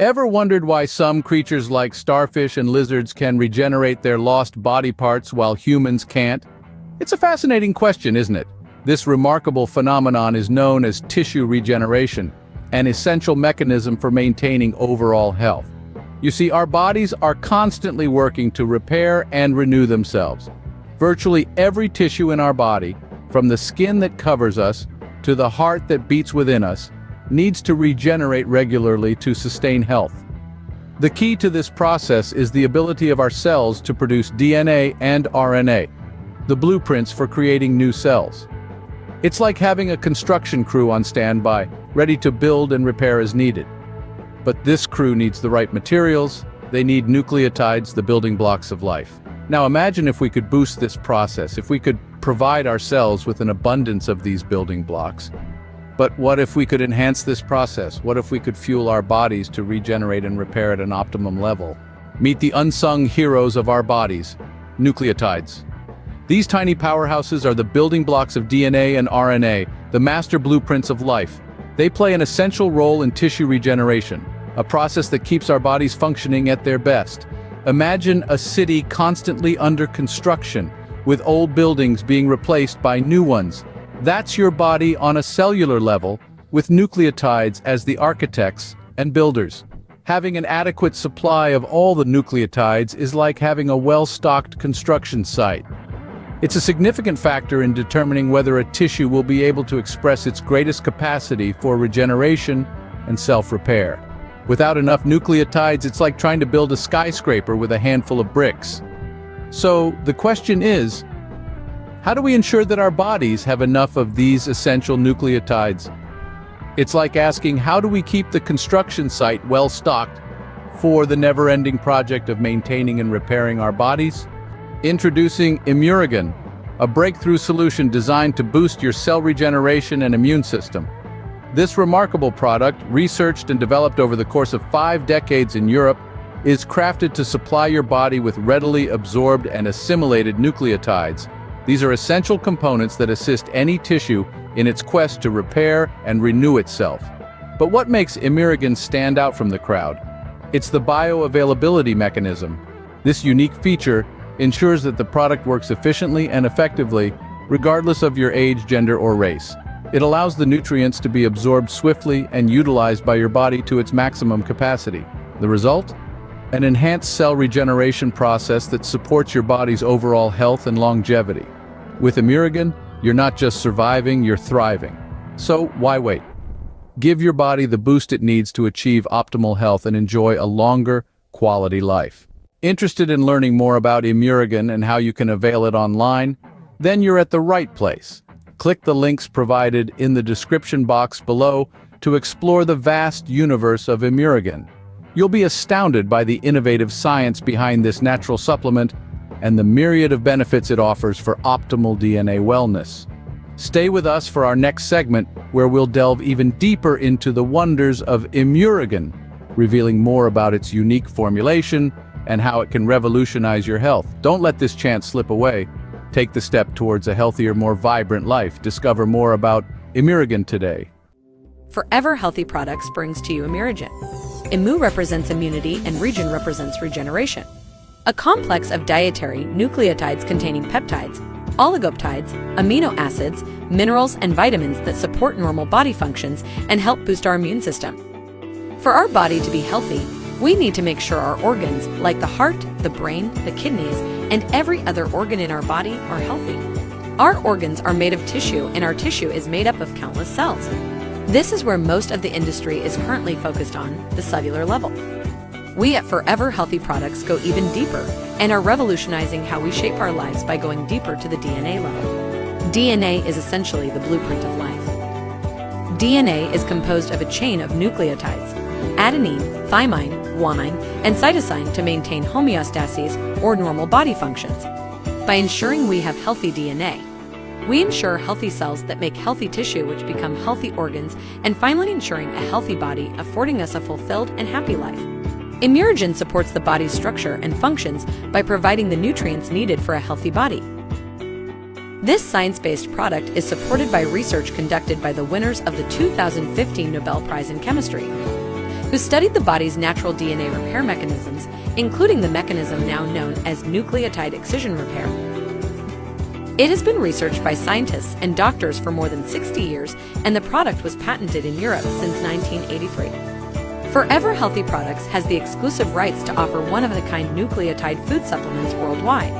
Ever wondered why some creatures like starfish and lizards can regenerate their lost body parts while humans can't? It's a fascinating question, isn't it? This remarkable phenomenon is known as tissue regeneration, an essential mechanism for maintaining overall health. You see, our bodies are constantly working to repair and renew themselves. Virtually every tissue in our body, from the skin that covers us to the heart that beats within us, needs to regenerate regularly to sustain health. The key to this process is the ability of our cells to produce DNA and RNA, the blueprints for creating new cells. It's like having a construction crew on standby, ready to build and repair as needed. But this crew needs the right materials. They need nucleotides, the building blocks of life. Now imagine if we could boost this process, if we could provide our cells with an abundance of these building blocks. But what if we could enhance this process? What if we could fuel our bodies to regenerate and repair at an optimum level? Meet the unsung heroes of our bodies, nucleotides. These tiny powerhouses are the building blocks of DNA and RNA, the master blueprints of life. They play an essential role in tissue regeneration, a process that keeps our bodies functioning at their best. Imagine a city constantly under construction, with old buildings being replaced by new ones. That's your body on a cellular level, with nucleotides as the architects and builders. Having an adequate supply of all the nucleotides is like having a well-stocked construction site. It's a significant factor in determining whether a tissue will be able to express its greatest capacity for regeneration and self-repair. Without enough nucleotides, it's like trying to build a skyscraper with a handful of bricks. So, the question is, how do we ensure that our bodies have enough of these essential nucleotides? It's like asking, how do we keep the construction site well-stocked for the never-ending project of maintaining and repairing our bodies? Introducing Immurogen, a breakthrough solution designed to boost your cell regeneration and immune system. This remarkable product, researched and developed over the course of 5 decades in Europe, is crafted to supply your body with readily absorbed and assimilated nucleotides. These are essential components that assist any tissue in its quest to repair and renew itself. But what makes Immurogen stand out from the crowd? It's the bioavailability mechanism. This unique feature ensures that the product works efficiently and effectively, regardless of your age, gender, or race. It allows the nutrients to be absorbed swiftly and utilized by your body to its maximum capacity. The result? An enhanced cell regeneration process that supports your body's overall health and longevity. With Immurogen, you're not just surviving, you're thriving. So why wait? Give your body the boost it needs to achieve optimal health and enjoy a longer, quality life. Interested in learning more about Immurogen and how you can avail it online? Then you're at the right place. Click the links provided in the description box below to explore the vast universe of Immurogen. You'll be astounded by the innovative science behind this natural supplement and the myriad of benefits it offers for optimal DNA wellness. Stay with us for our next segment, where we'll delve even deeper into the wonders of Immurogen, revealing more about its unique formulation and how it can revolutionize your health. Don't let this chance slip away. Take the step towards a healthier, more vibrant life. Discover more about Immurogen today. Forever Healthy Products brings to you Immurogen. Immu represents immunity and Regen represents regeneration. A complex of dietary nucleotides containing peptides, oligopeptides, amino acids, minerals, and vitamins that support normal body functions and help boost our immune system. For our body to be healthy, we need to make sure our organs, like the heart, the brain, the kidneys, and every other organ in our body, are healthy. Our organs are made of tissue, and our tissue is made up of countless cells. This is where most of the industry is currently focused on, the cellular level. We at Forever Healthy Products go even deeper and are revolutionizing how we shape our lives by going deeper to the DNA level. DNA is essentially the blueprint of life. DNA is composed of a chain of nucleotides, adenine, thymine, guanine, and cytosine to maintain homeostasis or normal body functions. By ensuring we have healthy DNA, we ensure healthy cells that make healthy tissue which become healthy organs, and finally ensuring a healthy body, affording us a fulfilled and happy life. Immurogen supports the body's structure and functions by providing the nutrients needed for a healthy body. This science-based product is supported by research conducted by the winners of the 2015 Nobel Prize in Chemistry. who studied the body's natural DNA repair mechanisms, including the mechanism now known as nucleotide excision repair. It has been researched by scientists and doctors for more than 60 years, and the product was patented in Europe since 1983. Forever Healthy Products has the exclusive rights to offer one-of-a-kind nucleotide food supplements worldwide.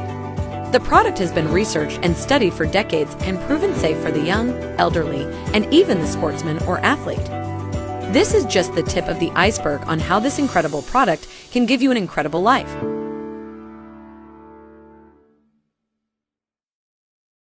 The product has been researched and studied for decades and proven safe for the young, elderly, and even the sportsman or athlete. This is just the tip of the iceberg on how this incredible product can give you an incredible life.